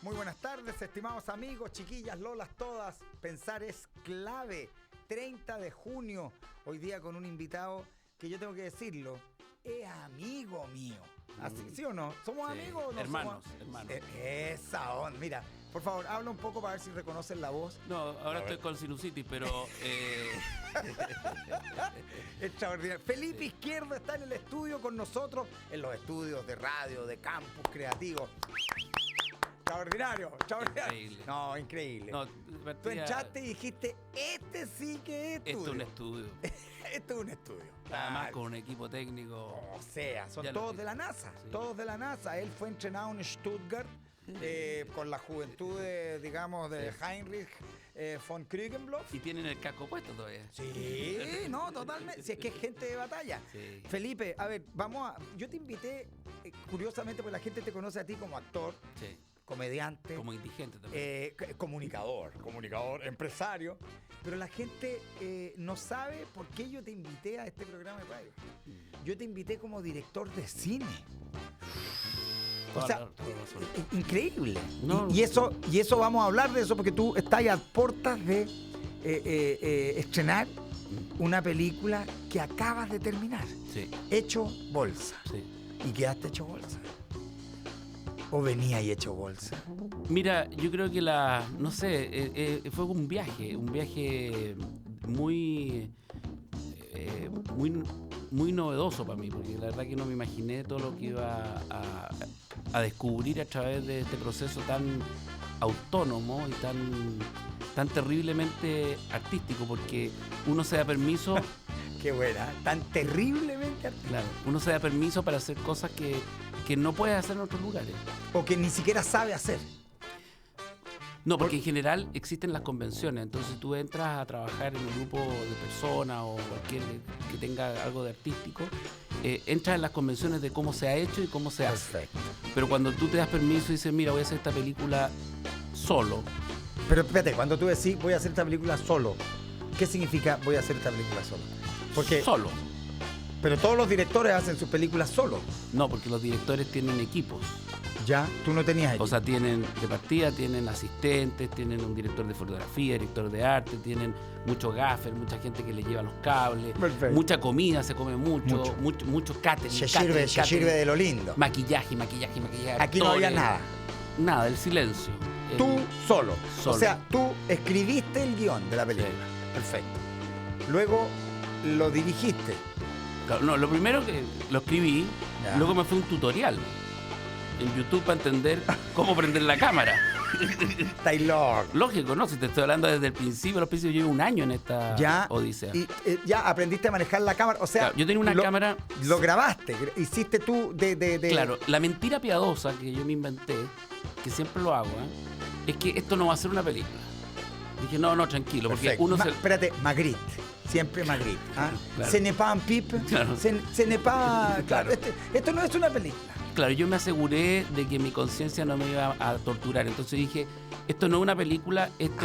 Muy buenas tardes, estimados amigos, chiquillas, lolas, todas. Pensar es clave. 30 de junio, hoy día con un invitado que yo tengo que decirlo, es amigo mío. ¿Así, sí o no? ¿Somos amigos o no? Hermanos. Esa onda. Mira, por favor, habla un poco para ver si reconocen la voz. No, ahora estoy con sinusitis, pero... Extraordinario. Felipe Izquierdo está en el estudio con nosotros, en los estudios de radio, de campus creativo. Extraordinario. Increíble. No, increíble. No, Tú entraste y dijiste, este sí que es estudio. Esto es un estudio. Esto es un estudio. Además con un equipo técnico. O sea, son Ya todos de la NASA. Sí. Todos de la NASA. Él fue entrenado en Stuttgart con la juventud, digamos, de Heinrich von Kriegенbloff. Y tienen el casco puesto todavía. Sí, no, totalmente. Si es que es gente de batalla. Sí. Felipe, a ver, yo te invité, curiosamente, porque la gente te conoce a ti como actor, Sí. comediante, Como indigente también. comunicador, empresario, pero la gente no sabe por qué yo te invité a este programa de radio. Yo te invité como director de cine. O sea, increíble. No. Y eso vamos a hablar de eso porque tú estás a puertas de estrenar una película que acabas de terminar. Sí, Hecho bolsa. sí. ¿Y quedaste hecho bolsa? ¿O venía y hecho bolsa? Mira, yo creo que no sé, fue un viaje muy novedoso para mí, porque la verdad que no me imaginé todo lo que iba a descubrir a través de este proceso tan autónomo y tan terriblemente artístico, porque uno se da permiso, Qué buena, tan terriblemente artística. claro, uno se da permiso para hacer cosas que no puedes hacer en otros lugares. O que ni siquiera sabe hacer. No, porque en general existen las convenciones, entonces si tú entras a trabajar en un grupo de personas o cualquier que tenga algo de artístico, entras en las convenciones de cómo se ha hecho y cómo se hace. Perfecto. Pero cuando tú te das permiso y dices, mira, voy a hacer esta película solo, Pero espérate, cuando tú decís voy a hacer esta película solo, ¿qué significa voy a hacer esta película solo? Porque, solo. pero todos los directores hacen sus películas solo. No, porque los directores tienen equipos. Ya, tú no tenías equipo. O sea, tienen de partida, tienen asistentes, tienen un director de fotografía, director de arte, tienen muchos gaffers, mucha gente que le lleva los cables, Perfecto. mucha comida, se come mucho catering. se catering. sirve de lo lindo. Maquillaje. Aquí no había actores. nada. Nada, el silencio. Tú solo. Solo. O sea, tú escribiste el guión de la película. Sí. Perfecto. Luego lo dirigiste. Claro, no, lo primero que lo escribí, Ya. luego me fue un tutorial en YouTube para entender cómo prender la cámara. Taylor. Lógico, ¿no? Si te estoy hablando desde el principio, los principios llevo un año en esta Ya. odisea. Y ya aprendiste a manejar la cámara. O sea, Claro, yo tenía una cámara. Lo grabaste. Hiciste tú de. Claro, la mentira piadosa que yo me inventé, que siempre lo hago, es que esto no va a ser una película. Dije, no, tranquilo, porque Perfecto. uno Espérate, Magritte. Siempre Magritte. ¿Ah? Claro. Ce n'est pas un pipe. Claro. Ce n'est pas. Claro. Esto no es una película. Claro, yo me aseguré de que mi conciencia no me iba a torturar. Entonces dije, esto no es una película, esto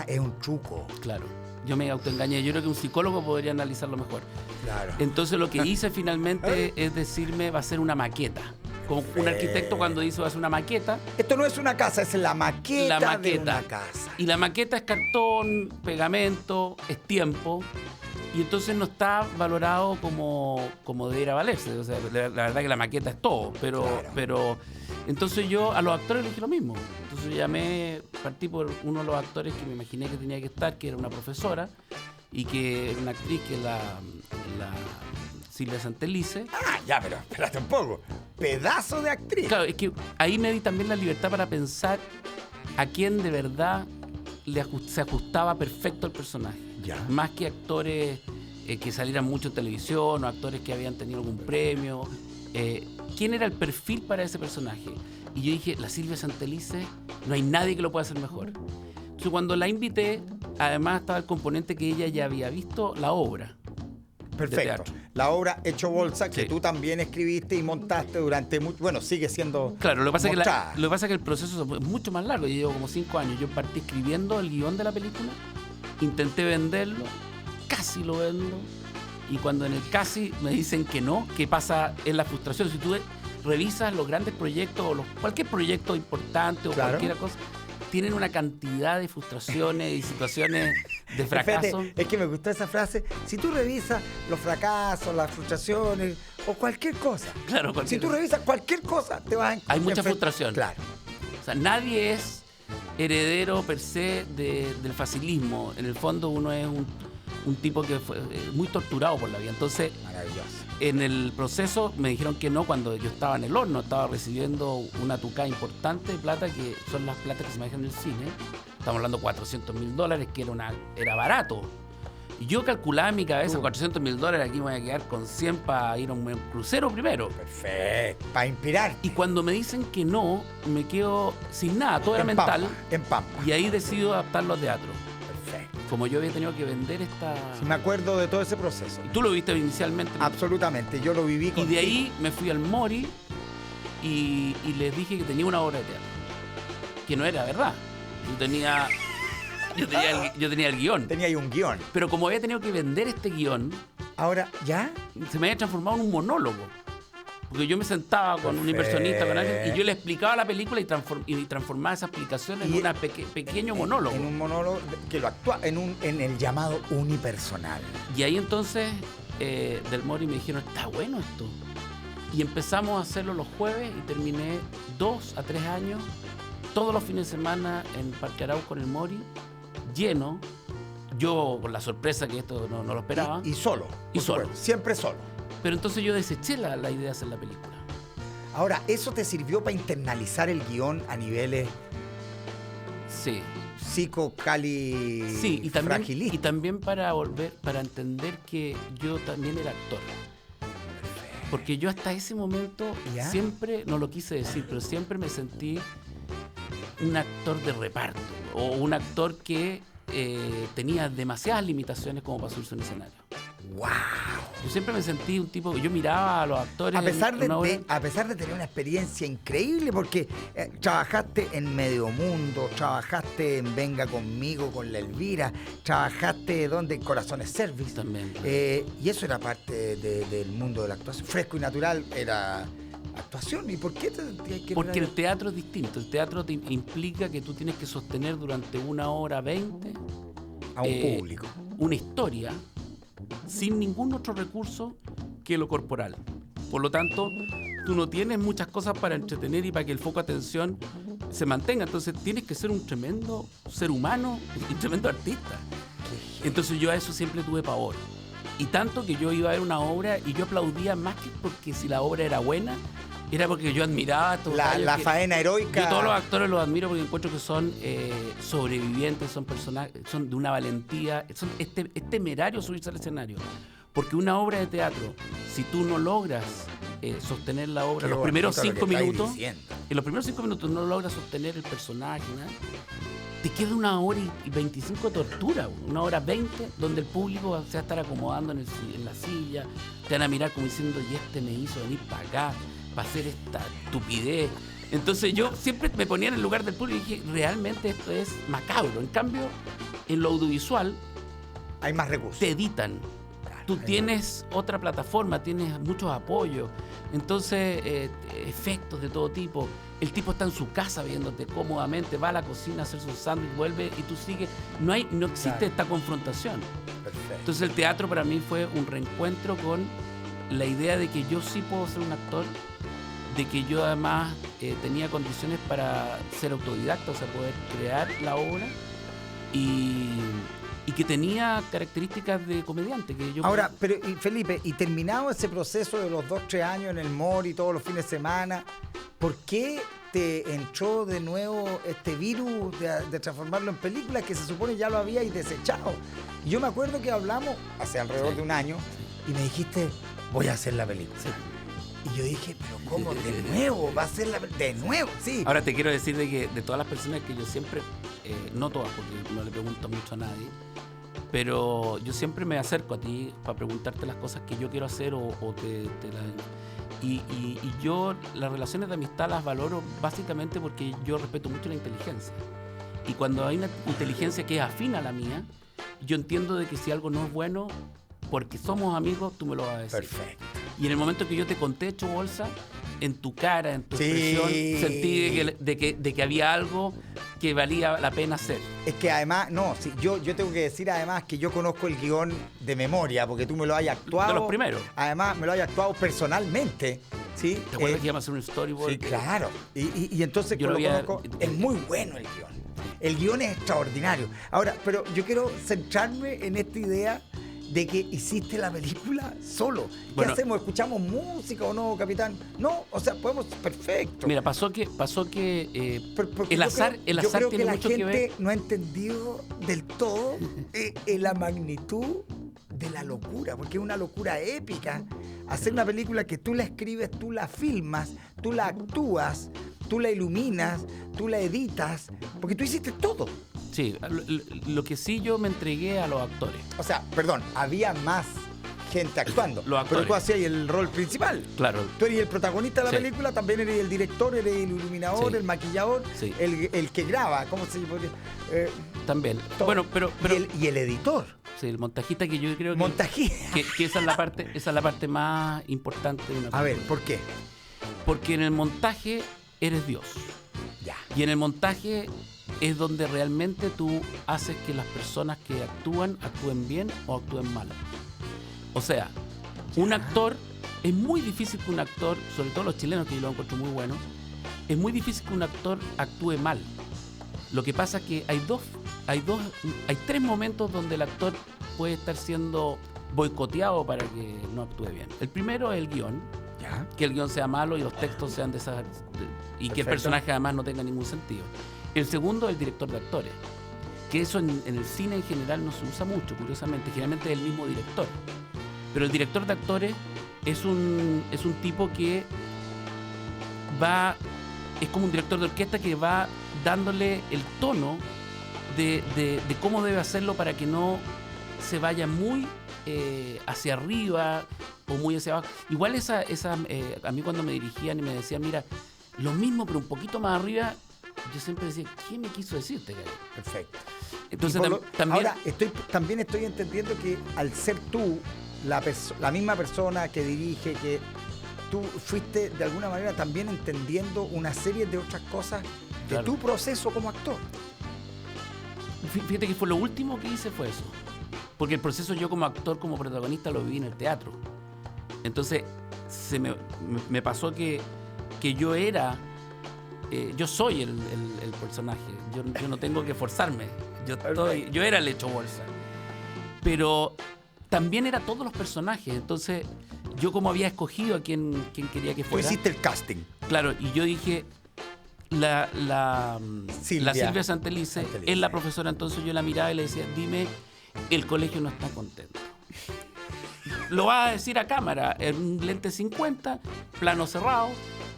Es un truco. es... Claro, yo me autoengañé. Yo creo que un psicólogo podría analizarlo mejor. Claro. Entonces lo que hice finalmente es decirme, va a ser una maqueta. Como un arquitecto cuando dice va a ser una maqueta. Esto no es una casa, es la maqueta, La de maqueta. una casa. Y la maqueta es cartón, pegamento, es tiempo. Y entonces no está valorado como debiera valerse. O sea, la verdad que la maqueta es todo. Pero entonces yo a los actores les dije lo mismo. Entonces partí por uno de los actores que me imaginé que tenía que estar, que era una profesora, y que era una actriz que es la Silvia Santelice. Ah, ya, pero espérate un poco. Pedazo de actriz. Claro, es que ahí me di también la libertad para pensar a quién de verdad se ajustaba perfecto al personaje. Ya. Más que actores que salieran mucho en televisión o actores que habían tenido algún premio. ¿Quién era el perfil para ese personaje? Y yo dije, la Silvia Santelice, no hay nadie que lo pueda hacer mejor. Entonces cuando la invité, además estaba el componente que ella ya había visto la obra. Perfecto. teatro. La obra Hecho Bolsa, que Sí. tú también escribiste y montaste durante mucho... Bueno, sigue siendo Claro, lo que pasa mostrada. es que el proceso es mucho más largo. Yo llevo como 5 años. Yo partí escribiendo el guión de la película, intenté venderlo, casi lo vendo, y cuando en el casi me dicen que no, ¿qué pasa? Es la frustración. Si tú revisas los grandes proyectos o cualquier proyecto importante o cualquier cosa, tienen una cantidad de frustraciones y situaciones de fracaso. Fíjate, es que me gustó esa frase. Si tú revisas los fracasos, las frustraciones o cualquier cosa, si tú revisas cualquier cosa, te vas a encontrar. Hay mucha frustración. Claro. O sea, nadie es heredero per se del facilismo. En el fondo uno es un tipo que fue muy torturado por la vida. Entonces, maravilloso. En el proceso me dijeron que no cuando yo estaba en el horno, estaba recibiendo una tucada importante de plata, que son las platas que se manejan en el cine. Estamos hablando de $400.000, que era barato. Y yo calculaba en mi cabeza, $400.000, aquí me voy a quedar con 100 para ir a un crucero primero. Perfecto, para inspirar. Y cuando me dicen que no, me quedo sin nada, todo era mental. En Pampa. Y ahí decido adaptarlo al teatro. Perfecto. Como yo había tenido que vender esta... Sí, me acuerdo de todo ese proceso. ¿Y tú lo viste inicialmente? Absolutamente, yo lo viví contigo. Y de ahí me fui al Mori y les dije que tenía una obra de teatro. Que no era verdad. Yo tenía el guión. Tenía ahí un guión. Pero como había tenido que vender este guión... Ahora, ¿ya? Se me había transformado en un monólogo. Porque yo me sentaba con un inversionista, con alguien, y yo le explicaba la película y transformaba esa explicación en un pequeño monólogo. En un monólogo que lo actúa en el llamado unipersonal. Y ahí entonces del Mori me dijeron, está bueno esto. Y empezamos a hacerlo los jueves y terminé 2 a 3 años, todos los fines de semana en Parque Arauco con el Mori, lleno. Yo con la sorpresa que esto no lo esperaba. Y solo. Y solo. Siempre solo. Pero entonces yo deseché la idea de hacer la película. Ahora, ¿eso te sirvió para internalizar el guión a niveles sí. psico-cali sí, fragilista? Y también para entender que yo también era actor. Porque yo hasta ese momento siempre, no lo quise decir, pero siempre me sentí un actor de reparto o un actor que tenía demasiadas limitaciones como para subirse a un escenario. ¡Wow! Yo siempre me sentí un tipo que yo miraba a los actores. A pesar de tener una experiencia increíble, porque trabajaste en Medio Mundo, trabajaste en Venga Conmigo con la Elvira, trabajaste en Corazones Service. También. Y eso era parte del mundo de la actuación. Fresco y Natural era actuación. ¿Y por qué te sentías que Porque el teatro es distinto. El teatro te implica que tú tienes que sostener durante 1h20 a un público una historia sin ningún otro recurso que lo corporal. Por lo tanto, tú no tienes muchas cosas para entretener y para que el foco de atención se mantenga. Entonces tienes que ser un tremendo ser humano y un tremendo artista. Entonces yo a eso siempre tuve pavor. Y tanto que yo iba a ver una obra y yo aplaudía más que porque si la obra era buena, era porque yo admiraba a todos la faena heroica. Yo todos los actores los admiro porque encuentro que son sobrevivientes, son personajes, son de una valentía, es temerario subirse al escenario. Porque una obra de teatro, si tú no logras sostener la obra, los primeros 5 minutos, en los primeros 5 minutos no logras sostener el personaje, ¿no? Te queda 1h25 de tortura, 1h20, donde el público se va a estar acomodando en la silla, te van a mirar como diciendo, y este me hizo venir para acá, para hacer esta estupidez. Entonces yo siempre me ponía en el lugar del público y dije, realmente esto es macabro. En cambio, en lo audiovisual, hay más recursos. Te editan. Tú tienes otra plataforma, tienes muchos apoyos, entonces efectos de todo tipo. El tipo está en su casa viéndote cómodamente, va a la cocina a hacer su sándwich, vuelve y tú sigues. No existe esta confrontación. Perfecto. Entonces el teatro para mí fue un reencuentro con la idea de que yo sí puedo ser un actor, de que yo además tenía condiciones para ser autodidacta, o sea, poder crear la obra y que tenía características de comediante. Ahora, pero Felipe, y terminado ese proceso de los 2-3 años en el Mori, todos los fines de semana, ¿por qué te entró de nuevo este virus de transformarlo en película que se supone ya lo habíais desechado? Y yo me acuerdo que hablamos hace alrededor de un año y me dijiste, voy a hacer la película. Sí. Y yo dije, pero ¿cómo? ¿De nuevo? ¿Va a ser de nuevo? Sí. Ahora te quiero decir de que de todas las personas que yo siempre, no todas porque no le pregunto mucho a nadie, pero yo siempre me acerco a ti para preguntarte las cosas que yo quiero hacer y yo las relaciones de amistad las valoro básicamente porque yo respeto mucho la inteligencia. Y cuando hay una inteligencia que es afín a la mía, yo entiendo de que si algo no es bueno, porque somos amigos, tú me lo vas a decir. Perfecto. Y en el momento que yo te conté, Hecho Bolsa, en tu cara, en tu Sí. expresión, sentí de que había algo que valía la pena hacer. Es que además, no, sí, yo tengo que decir además que yo conozco el guión de memoria, porque tú me lo hayas actuado. De los primeros. Además, me lo hayas actuado personalmente, ¿sí? ¿Te acuerdas que íbamos a hacer un storyboard? Sí, claro. Y entonces Yo lo conozco, es muy bueno el guión. El guión es extraordinario. Ahora, pero yo quiero centrarme en esta idea de que hiciste la película solo. ¿Qué Bueno, hacemos? ¿Escuchamos música o no, capitán? No, o sea, podemos, perfecto. Mira, pasó que Porque el azar yo creo tiene que mucho la que ver. gente no ha entendido del todo la magnitud de la locura, porque es una locura épica. Hacer una película que tú la escribes, tú la filmas, tú la actúas, tú la iluminas, tú la editas, porque tú hiciste todo. Sí, lo que sí yo me entregué a los actores. O sea, perdón, había más gente actuando, Los actores. pero tú hacías el rol principal. Claro. Tú eres el protagonista de la Sí. película, también eres el director, eres el iluminador, Sí. el maquillador, Sí. el que graba, ¿cómo se podría? También. Todo. Bueno, pero y el editor, sí, el montajista, que yo creo montajista. que esa es la parte más importante de una película. A ver, ¿por qué? Porque en el montaje eres Dios. Ya. Y en el montaje es donde realmente tú haces que las personas que actúen bien o actúen mal. O sea, un actor, es muy difícil que un actor, sobre todo los chilenos, que yo lo encuentro muy bueno, es muy difícil que un actor actúe mal. Lo que pasa es que hay tres momentos donde el actor puede estar siendo boicoteado para que no actúe bien. El primero es el guión, Ya. que el guión sea malo y los textos sean y que el Perfecto. personaje además no tenga ningún sentido. El segundo es el director de actores, que eso en el cine en general no se usa mucho, curiosamente, generalmente es el mismo director. Pero el director de actores es un tipo que es como un director de orquesta que va dándole el tono de cómo debe hacerlo para que no se vaya muy hacia arriba o muy hacia abajo. Igual a mí cuando me dirigían y me decían, mira, lo mismo pero un poquito más arriba, yo siempre decía, ¿qué me quiso decir este gallo? Perfecto. Entonces Y también... Ahora, también estoy entendiendo que al ser tú la misma persona que dirige, que tú fuiste de alguna manera también entendiendo una serie de otras cosas de Claro. tu proceso como actor. Fíjate que fue lo último que hice fue eso. Porque el proceso yo como actor, como protagonista, lo viví en el teatro. Entonces, me pasó que yo soy el personaje. Yo no tengo que forzarme. Yo era el hecho bolsa. Pero también era todos los personajes. Entonces, yo como había escogido a quien quería que Tú fuera. hiciste el casting. Claro, y yo dije, la Silvia Santelice es la profesora, entonces yo la miraba y le decía, dime, el colegio no está contento. Lo vas a decir a cámara, en un lente 50, plano cerrado,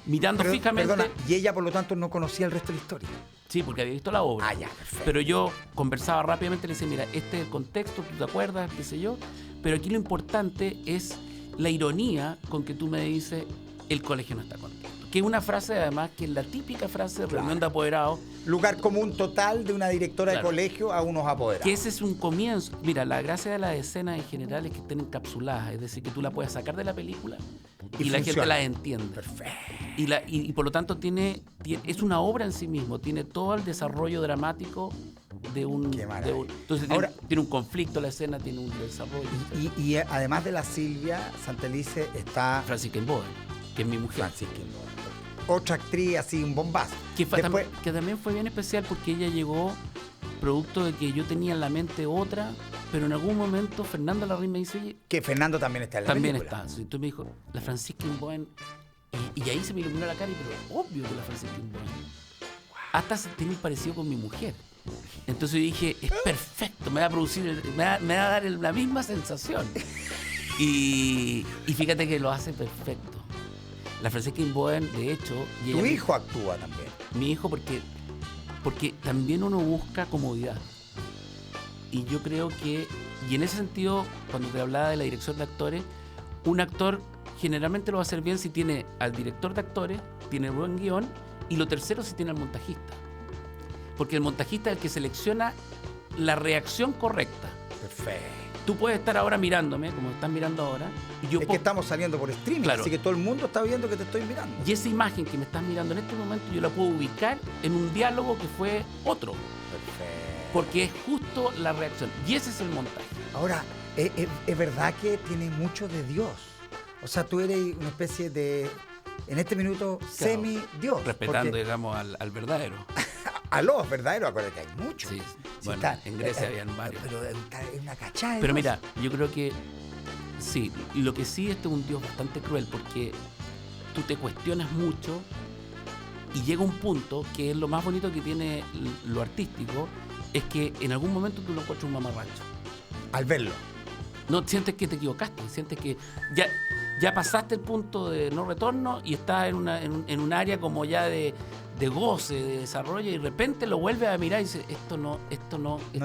mirando fijamente. Perdona, y ella por lo tanto no conocía el resto de la historia. Sí, porque había visto la obra. Ah, ya, perfecto. Pero yo conversaba rápidamente y le decía, mira, este es el contexto, tú te acuerdas, qué sé yo. Pero aquí lo importante es la ironía con que tú me dices, el colegio no está contento. Que es una frase, además, que es la típica frase de reunión de apoderados. Lugar común total de una directora Claro. de colegio a unos apoderados. Que ese es un comienzo. Mira, la gracia de las escenas en general es que estén encapsuladas, es decir, que tú la puedes sacar de la película y la gente la entiende. Perfecto. Y por lo tanto es una obra en sí mismo, tiene todo el desarrollo dramático de un... Qué maravilla. Entonces Ahora- tiene un conflicto la escena, tiene un desarrollo. Y además de la Silvia Santelice está Francisca Inboden, que es mi mujer. Francisca Inboden. Otra actriz así, un bombazo. Que, Después, que también fue bien especial porque ella llegó producto de que yo tenía en la mente otra, pero en algún momento Fernando Larraín me dice, oye, que Fernando también está en la también película. está. Entonces me dijo, la Francisca Inboden, y ahí se me iluminó la cara, pero obvio que la Francisca Inboden. Hasta tiene un parecido con mi mujer. Entonces yo dije, es perfecto, me va a producir, me va a dar la misma sensación. Y fíjate que lo hace perfecto. La Francisca Inboden, de hecho... y Tu ella- hijo actúa también. Mi hijo, porque también uno busca comodidad. Y yo creo que, y en ese sentido, cuando te hablaba de la dirección de actores, un actor generalmente lo va a hacer bien si tiene al director de actores, tiene buen guión, y lo tercero si tiene al montajista. Porque el montajista es el que selecciona la reacción correcta. Perfecto. tú puedes estar ahora mirándome, como estás mirando ahora, y yo Es que estamos saliendo por streaming, Claro. así que todo el mundo está viendo que te estoy mirando. y esa imagen que me estás mirando en este momento, yo la puedo ubicar en un diálogo que fue otro, Perfecto. porque es justo la reacción. Y ese es el montaje. Ahora, es verdad que tiene mucho de Dios. O sea, tú eres una especie de, en este minuto, semi-Dios. Respetando, porque digamos, al verdadero. a los verdaderos, acuérdate que hay muchos. Sí, Sí, bueno, está, en Grecia habían varios. Pero es una cachada. de Pero Dios. mira, yo creo que sí, lo que sí, este es un Dios bastante cruel porque tú te cuestionas mucho y llega un punto que es lo más bonito que tiene lo artístico, es que en algún momento tú lo encuentras un mamarracho. Al verlo. No sientes que te equivocaste, sientes que ya pasaste el punto de no retorno y estás en un área como ya de goce, de desarrollo, y de repente lo vuelves a mirar y dices, esto no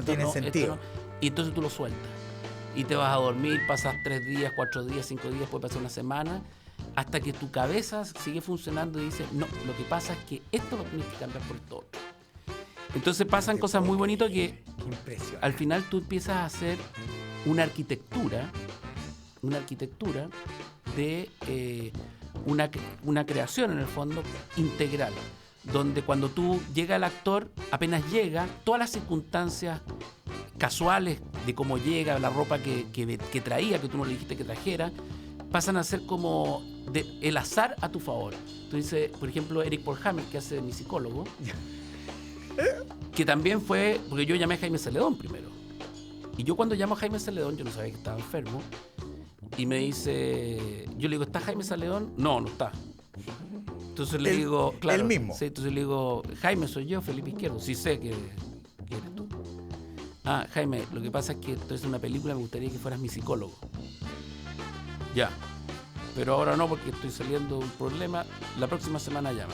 tiene sentido. Y entonces tú lo sueltas. Y te vas a dormir, pasas 3 días, 4 días, 5 días, puede pasar una semana, hasta que tu cabeza sigue funcionando y dices, no, lo que pasa es que esto lo tienes que cambiar por esto otro. Entonces pasan cosas muy bonitas que Qué impresionante. al final tú empiezas a hacer una arquitectura de una creación en el fondo integral, donde cuando tú llega el actor, apenas llega, todas las circunstancias casuales de cómo llega, la ropa que traía, que tú no le dijiste que trajera, pasan a ser como el azar a tu favor. Tú dices, por ejemplo, Eric Paul Hammer, que hace de mi psicólogo, que también fue, porque yo llamé a Jaime Celedón primero. Y yo cuando llamo a Jaime Celedón, yo no sabía que estaba enfermo, y me dice, yo le digo, ¿está Jaime Celedón? No, no está. Entonces le digo, claro. ¿El mismo? Sí, entonces le digo, Jaime, soy yo, Felipe Izquierdo. Sí sé que eres tú. Ah, Jaime, lo que pasa es que esto es una película, me gustaría que fueras mi psicólogo. Ya. Pero ahora no, porque estoy saliendo de un problema. La próxima semana llama.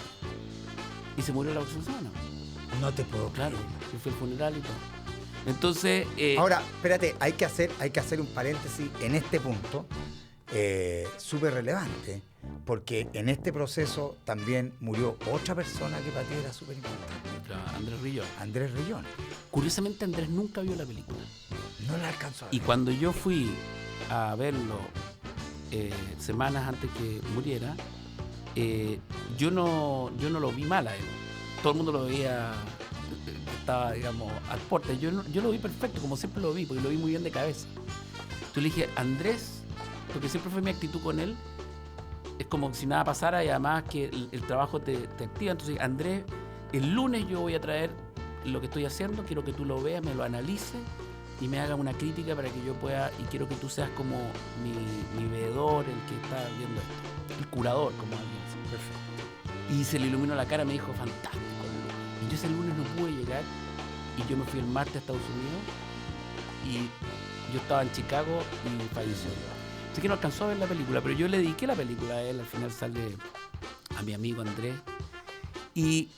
Y se murió la próxima semana. No te puedo Claro, creer. y fue el funeral y todo. Entonces, Ahora, espérate, hay que hacer un paréntesis en este punto, súper relevante, porque en este proceso también murió otra persona que para ti era súper importante, Andrés Rillón. Andrés Rillón. Curiosamente, Andrés nunca vio la película. No la alcanzó a ver. Y cuando yo fui a verlo semanas antes que muriera, yo no lo vi mal a él. Todo el mundo lo veía, estaba, digamos, al porte. Yo lo vi perfecto, como siempre lo vi, porque lo vi muy bien de cabeza. Entonces le dije, Andrés, porque siempre fue mi actitud con él, es como si nada pasara y además que el trabajo te activa. Entonces, Andrés, el lunes yo voy a traer lo que estoy haciendo, quiero que tú lo veas, me lo analices y me haga una crítica para que yo pueda, y quiero que tú seas como mi veedor, el que está viendo esto, el curador, como alguien dice. Perfecto. Y se le iluminó la cara, me dijo, fantástico. Y yo ese lunes no pude llegar y yo me fui el martes a Estados Unidos y yo estaba en Chicago y falleció. Así que no alcanzó a ver la película, pero yo le dediqué la película a él, al final sale a mi amigo Andrés. Y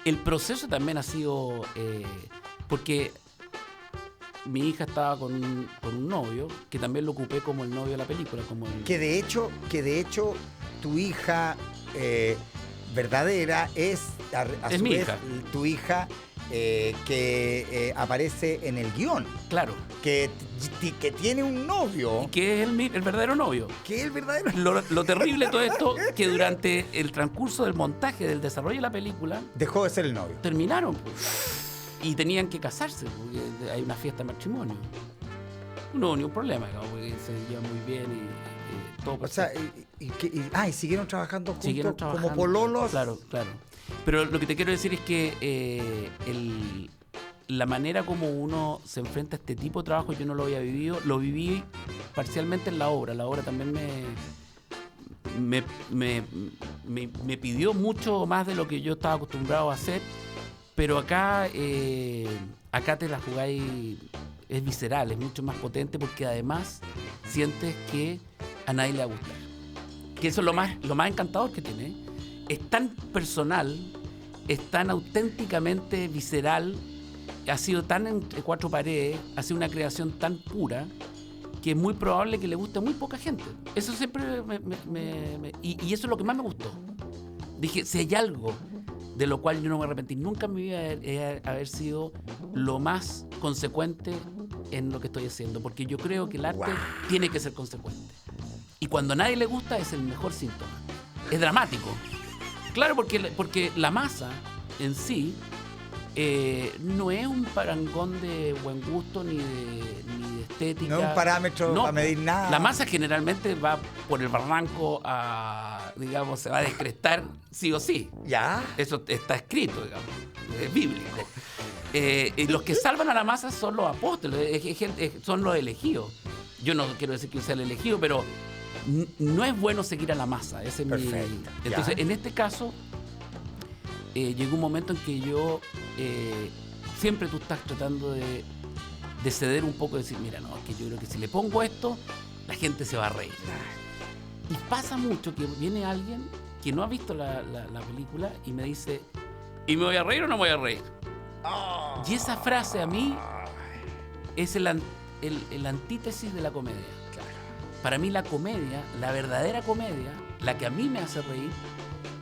el proceso también ha sido, porque mi hija estaba con un novio, que también lo ocupé como el novio de la película. Como el... Que de hecho, tu hija verdadera es, a Es su mi vez, hija. tu hija que aparece en el guión. Claro. Que tiene un novio. Y que es el verdadero novio. Que es el verdadero. Lo terrible de todo esto, que durante el transcurso del montaje, del desarrollo de la película, Dejó de ser el novio. terminaron. Pues. Y tenían que casarse, porque hay una fiesta de matrimonio. No hubo ningún problema, digamos, porque se llevan muy bien y todo. O sea, y siguieron trabajando juntos Siguieron trabajando, como pololos. Claro. Pero lo que te quiero decir es que la manera como uno se enfrenta a este tipo de trabajo, yo no lo había vivido, lo viví parcialmente en la obra. La obra también me pidió mucho más de lo que yo estaba acostumbrado a hacer, pero acá te la jugáis, es visceral, es mucho más potente, porque además sientes que a nadie le va a gustar. Que eso es lo más encantador que tiene. Es tan personal, es tan auténticamente visceral, ha sido tan entre cuatro paredes, ha sido una creación tan pura, que es muy probable que le guste a muy poca gente. Eso siempre y eso es lo que más me gustó. Dije, si hay algo de lo cual yo no me arrepentí nunca en mi vida, es haber sido lo más consecuente en lo que estoy haciendo, porque yo creo que el arte tiene que ser consecuente. Y cuando a nadie le gusta es el mejor síntoma. Es dramático. Claro, porque la masa en sí no es un parangón de buen gusto ni de estética. No es un parámetro para medir nada. La masa generalmente va por el barranco digamos, se va a descrestar sí o sí. ¿Ya? Eso está escrito, digamos, es bíblico. Y los que salvan a la masa son los apóstoles, son los elegidos. Yo no quiero decir que yo sea el elegido, pero no es bueno seguir a la masa. Ese es perfecto. Entonces, en este caso, llegó un momento en que yo siempre tú estás tratando de ceder un poco, de decir, mira, no, es que yo creo que si le pongo esto, la gente se va a reír. Y pasa mucho que viene alguien que no ha visto la película y me dice, ¿y me voy a reír o no me voy a reír? Y esa frase a mí es el antítesis de la comedia. Claro. Para mí la comedia, la verdadera comedia, la que a mí me hace reír,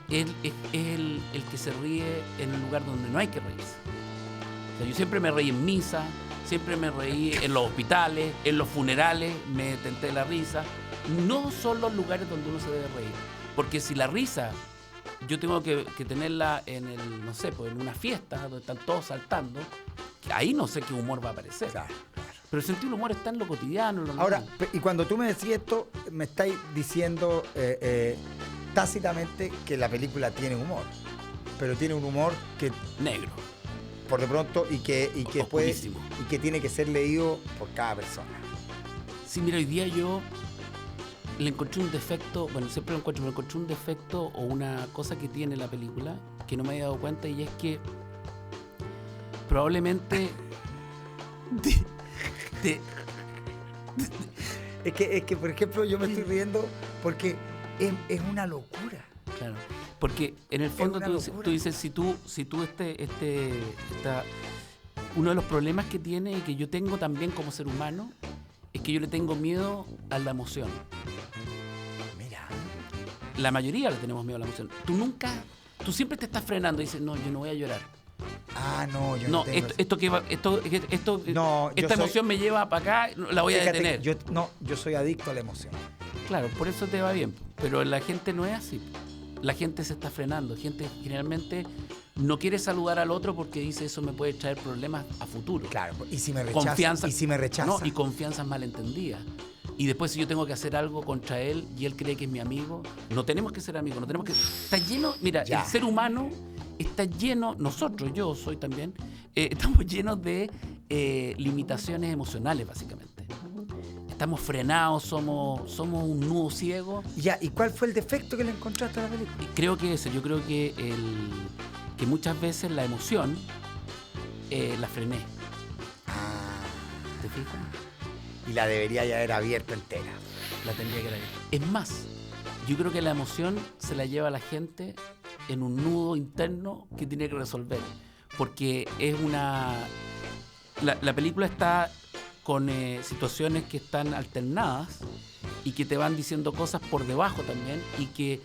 es el que se ríe en un lugar donde no hay que reírse. O sea, yo siempre me reí en misa, siempre me reí en los hospitales, en los funerales, me tenté la risa. No son los lugares donde uno se debe reír. Porque si la risa yo tengo que tenerla en no sé, pues en una fiesta donde están todos saltando, ahí no sé qué humor va a aparecer. Claro. Pero el sentido del humor está en lo cotidiano. En lo Ahora, normal. y cuando tú me decís esto, me estáis diciendo tácitamente que la película tiene humor. Pero tiene un humor que, negro. por de pronto, y que Oscurísimo. y que tiene que ser leído por cada persona. Sí, mira, hoy día yo le encontré un defecto, bueno, siempre lo encuentro, pero encontré un defecto o una cosa que tiene la película que no me había dado cuenta, y es que probablemente Es que, por ejemplo, yo me estoy riendo porque es una locura. Claro, porque en el fondo una tú locura. dices, si tú uno de los problemas que tiene y que yo tengo también como ser humano es que yo le tengo miedo a la emoción. Mira. La mayoría le tenemos miedo a la emoción. Tú siempre te estás frenando y dices, no, yo no voy a llorar. Ah, no, yo No, tengo No, yo esta soy- emoción me lleva para acá, la voy a Fíjate, detener. yo soy adicto a la emoción. Claro, por eso te va bien. Pero la gente no es así. La gente se está frenando. Gente generalmente no quiere saludar al otro porque dice eso me puede traer problemas a futuro. Claro, y si me rechaza. Confianza. Y si me rechaza. No, y confianzas malentendidas. Y después si yo tengo que hacer algo contra él y él cree que es mi amigo, no tenemos que ser amigos, no tenemos que... Está lleno, mira, Ya. el ser humano está lleno, nosotros, yo soy también, estamos llenos de limitaciones emocionales, básicamente. Estamos frenados, somos un nudo ciego. Ya, ¿y cuál fue el defecto que le encontraste a la película? Y creo que eso, yo creo que que muchas veces la emoción la frené. ¿Te fijas? Y la debería ya haber abierto entera. La tendría que haber. Es más, yo creo que la emoción se la lleva a la gente en un nudo interno que tiene que resolver. Porque es la película está con situaciones que están alternadas y que te van diciendo cosas por debajo también, y que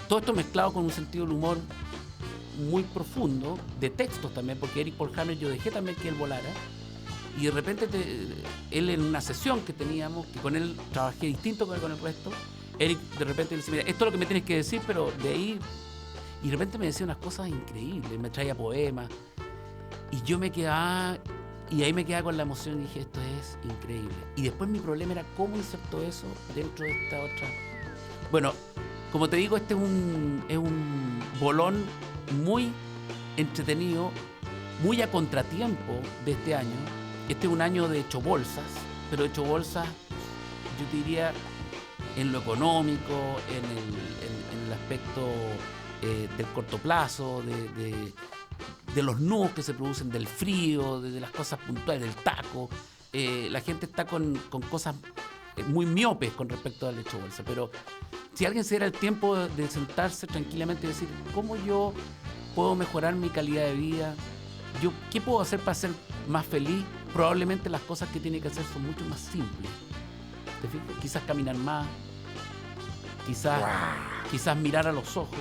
todo esto mezclado con un sentido del humor muy profundo, de textos también, porque Eric Paul Hammer yo dejé también que él volara, y de repente él en una sesión que teníamos, que con él trabajé distinto que con el resto, Eric de repente le decía, mira, esto es lo que me tienes que decir, pero de ahí, y de repente me decía unas cosas increíbles, me traía poemas, y yo me quedaba, y ahí me quedaba con la emoción y dije, esto es increíble. Y después mi problema era cómo inserto eso dentro de esta otra. Bueno, como te digo, este es un bolón muy entretenido, muy a contratiempo de este año. Este es un año de hecho bolsas, pero hecho bolsas, yo te diría, en lo económico, en el aspecto del corto plazo, de los nudos que se producen, del frío, de las cosas puntuales, del taco. La gente está con cosas muy miopes con respecto al hecho bolsa, pero si alguien se diera el tiempo de sentarse tranquilamente y decir, ¿cómo yo puedo mejorar mi calidad de vida? ¿Qué puedo hacer para ser más feliz? Probablemente las cosas que tiene que hacer son mucho más simples. ¿Te fijas? Quizás caminar más, quizás mirar a los ojos.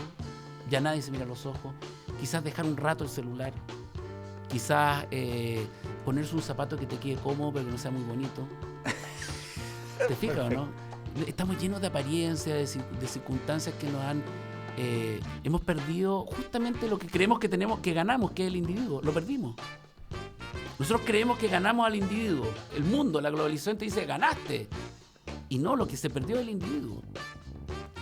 Ya nadie se mira a los ojos. Quizás dejar un rato el celular. Quizás ponerse un zapato que te quede cómodo pero que no sea muy bonito. ¿Te fijas o no? Estamos llenos de apariencias, de circunstancias que nos han... hemos perdido justamente lo que creemos que tenemos, que ganamos, que es el individuo. Lo perdimos. Nosotros creemos que ganamos al individuo. El mundo, la globalización te dice, ganaste. Y no, lo que se perdió es el individuo.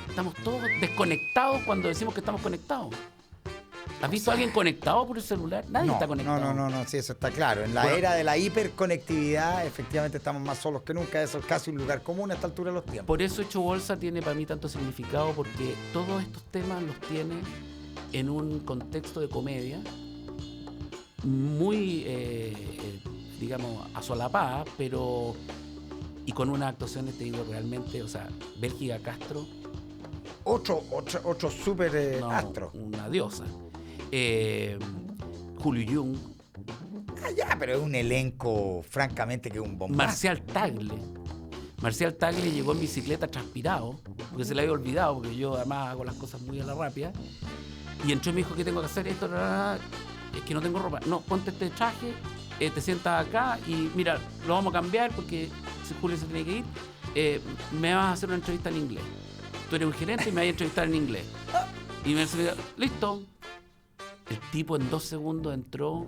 Estamos todos desconectados cuando decimos que estamos conectados. ¿Has visto a alguien conectado por el celular? Nadie está conectado. No, sí, eso está claro. En la era de la hiperconectividad, efectivamente estamos más solos que nunca. Eso es casi un lugar común a esta altura de los tiempos. Por eso Hecho Bolsa tiene para mí tanto significado, porque todos estos temas los tiene en un contexto de comedia muy, digamos, asolapada, pero... Y con unas actuaciones, te digo, realmente, o sea, Bélgica Castro... Otro súper astro. Una diosa. Julio Jung. Ya, pero es un elenco, francamente, que es un bombazo. Marcial Tagle llegó en bicicleta transpirado, porque se le había olvidado, porque yo además hago las cosas muy a la rápida. Y entró y me dijo, ¿qué tengo que hacer? Esto, es que no tengo ropa. No, ponte este traje, te sientas acá y mira, lo vamos a cambiar porque si Julio se tiene que ir, me vas a hacer una entrevista en inglés. Tú eres un gerente y me vas a entrevistar en inglés. Y me dice, listo. El tipo en 2 segundos entró,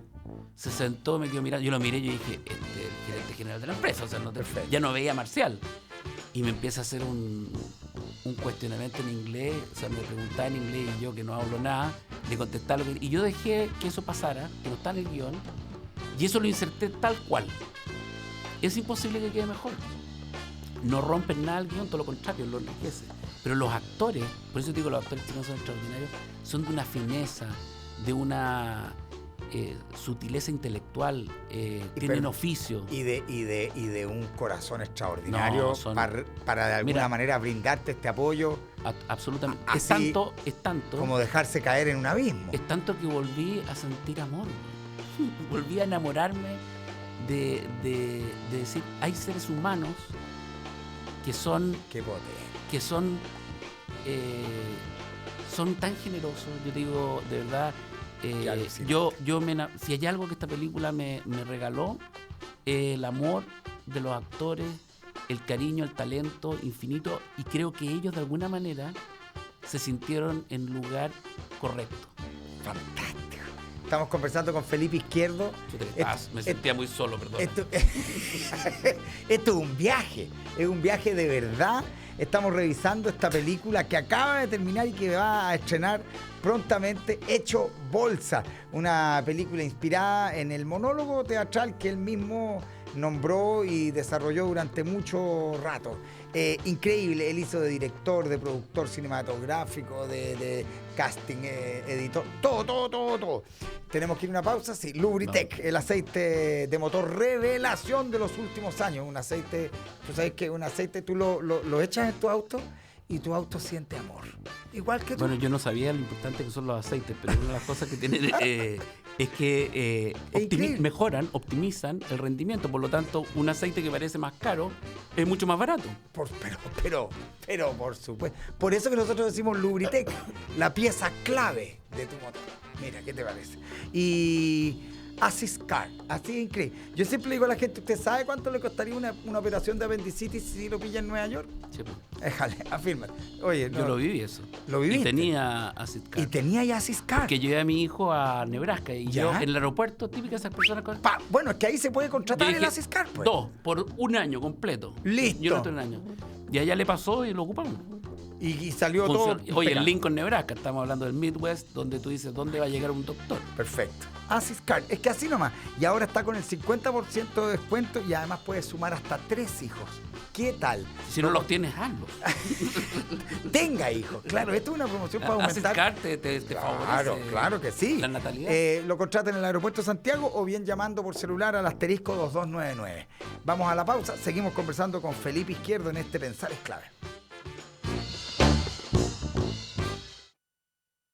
se sentó, me quedó mirando. Yo lo miré y yo dije, este es el gerente general de la empresa. O sea, ya no veía a Marcial. Y me empieza a hacer un cuestionamiento en inglés. O sea, me preguntaba en inglés y yo, que no hablo nada, de contestar lo que... Y yo dejé que eso pasara, que no está en el guión. Y eso lo inserté tal cual. Es imposible que quede mejor. No rompen nada el guión, todo lo contrario, lo enriquece. Pero los actores, por eso digo, los actores chilenos son extraordinarios, son de una fineza, de una sutileza intelectual, tienen oficio. Y de un corazón extraordinario para de alguna manera brindarte este apoyo. Absolutamente. Así, es tanto. Como dejarse caer en un abismo. Es tanto que volví a sentir amor. Volví a enamorarme de decir, hay seres humanos que son... Qué potente. Que son tan generosos. Yo te digo, de verdad, si hay algo que esta película me regaló, el amor de los actores, el cariño, el talento infinito, y creo que ellos de alguna manera se sintieron en lugar correcto. Fantástico. Estamos conversando con Felipe Izquierdo. Me sentía muy solo, perdón. Esto es un viaje de verdad. Estamos revisando esta película que acaba de terminar y que va a estrenar prontamente, Hecho Bolsa, una película inspirada en el monólogo teatral que él mismo nombró y desarrolló durante mucho rato. Increíble, él hizo de director, de productor cinematográfico, de casting, editor, todo. Tenemos que ir a una pausa, sí. Lubritec, el aceite de motor revelación de los últimos años. Un aceite, tú sabes que un aceite tú lo echas en tu auto y tu auto siente amor. Igual que tú. Bueno, yo no sabía lo importante que son los aceites, pero una de las cosas que tienen es que optimizan el rendimiento. Por lo tanto, un aceite que parece más caro es mucho más barato. Pero por supuesto. Por eso que nosotros decimos Lubritec, la pieza clave de tu motor. Mira, ¿qué te parece? Y Assist Car, así de increíble. Yo siempre le digo a la gente, ¿usted sabe cuánto le costaría una operación de apendicitis si lo pilla en Nueva York? Sí, pues. Déjale, afirma. Oye, yo lo viví eso. ¿Lo viviste? Y tenía Assist Car. Y tenía ya Assist Car. Porque llevé a mi hijo a Nebraska y yo en el aeropuerto, típica esas personas con... Bueno, es que ahí se puede contratar el Assist Car, pues. 2 por 1 año completo. Listo. Yo lo tuve 1 año. Y allá le pasó y lo ocupamos. Y salió todo. Oye, en Lincoln, Nebraska, estamos hablando del Midwest, donde tú dices, ¿dónde va a llegar un doctor? Perfecto. Assist Car, es que así nomás. Y ahora está con el 50% de descuento y además puedes sumar hasta 3 hijos. ¿Qué tal? Si no los tienes, hazlos. Tenga hijos. Claro, esto es una promoción para aumentar. Assist Car te favorece. Claro que sí. La natalidad. Lo contratan en el aeropuerto de Santiago o bien llamando por celular al asterisco 2299. Vamos a la pausa. Seguimos conversando con Felipe Izquierdo en este Pensar es Clave.